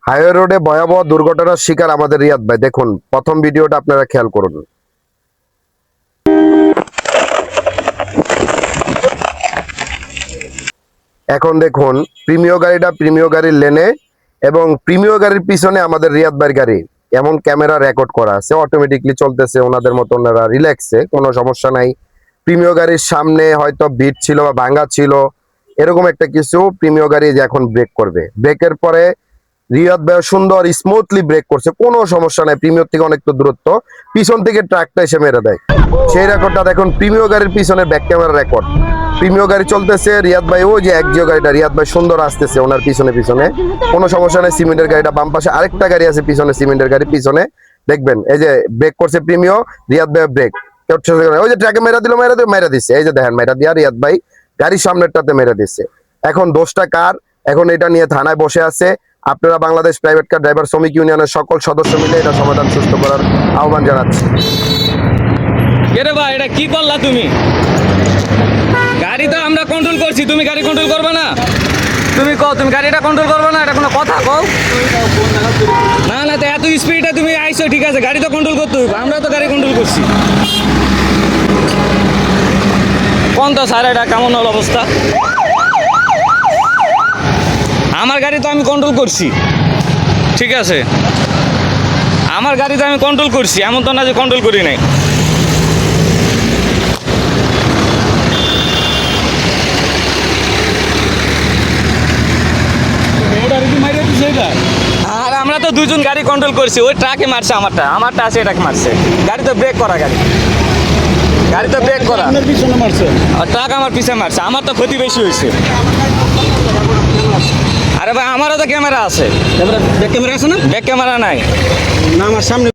Highway রোডে ভয়াবহ দুর্ঘটনার শিকার আমাদের রিয়াদ ভাই। দেখুন প্রথম ভিডিওটা আপনারা খেয়াল করুন। এখন দেখুন প্রিমিয় গাড়ির লেনে এবং প্রিমিয় গাড়ির পিছনে আমাদের রিয়াদ ভাইয়ের গাড়ি। এমন ক্যামেরা রেকর্ড করা আছে, অটোমেটিকলি চলতেছে, ওনাদের মতো ওনারা রিল্যাক্সে, কোনো সমস্যা নাই। প্রিমিয় গাড়ির সামনে হয়তো বিট ছিল বা ভাঙা ছিল, এরকম একটা কিছু। প্রিমিয় গাড়ি যে এখন ব্রেক করবে, ব্রেকের পরে রিয়াদ ভাই সুন্দর স্মুথলি ব্রেক করছে, কোনো সমস্যা নাই। প্রিমিয়র থেকে অনেক তো দূরত্ব, পিছন থেকে ট্রাকটা এসে মেরে দেয়। সেই রেকর্ডটা দেখুন, প্রিমিয় গাড়ির পিছনে ব্যাক ক্যামেরা রেকর্ড। প্রিমিয় গাড়ি চলতেছে, রিয়াদ ভাই ওই যে একজিও গাড়িটা রিয়াদ ভাই সুন্দর আসতেছে ওনার পিছনে পিছনে, কোনো সমস্যা নেই। সিমেন্টের গাড়িটা বাম পাশে, আরেকটা গাড়ি আছে পিছনে, সিমেন্টের গাড়ি পিছনে দেখবেন। এই যে ব্রেক করছে প্রিমিয়, রিয়াদ ভাই ব্রেক, ওই যে ট্রাকে মেরা দিচ্ছে। এই যে দেখেন মেরা দিয়া রিয়াদ ভাই গাড়ির সামনেরটাতে মেরে দিচ্ছে। এখন দোষটা কার? এখন এটা নিয়ে থানায় বসে আছে। আপনারা বাংলাদেশ প্রাইভেট কার ড্রাইভার শ্রমিক ইউনিয়নের সকল সদস্য মিলে এটা সমাধান সুস্থ করার আহ্বান জানাচ্ছি। এরে ভাই, এটা কি করলা তুমি? গাড়ি তো আমরা কন্ট্রোল করছি, তুমি গাড়ি কন্ট্রোল করবে না? তুমি কও তুমি গাড়িটা কন্ট্রোল করবে না, এটা কোনো কথা কও? না না, তো এত স্পিডে তুমি আইছো, ঠিক আছে, গাড়ি তো কন্ট্রোল করতে হইব, আমরা তো গাড়ি কন্ট্রোল করছি। কোন তো স্যার, এটা কেমন হল অবস্থা? আমার গাড়ি তো আমি কন্ট্রোল করছি, ঠিক আছে, আমার গাড়ি তো আমি কন্ট্রোল করছি, এমন তো না যে কন্ট্রোল করি নাই। আর আমরা তো দুজন গাড়ি কন্ট্রোল করছি, ওই ট্রাকে মারছে, আমারটা আছে, এটাকে মারছে। গাড়ি তো ব্রেক করা, গাড়ি তো ব্রেক করা, পিছনে মারছে, আর ট্রাক আমার পিছনে মারছে, আমার তো ক্ষতি বেশি হয়েছে। আরে ভাই, আমারও তো ক্যামেরা আছে। ব্যাক ক্যামেরা আছে না? ব্যাক ক্যামেরা নাই না আমার সামনে।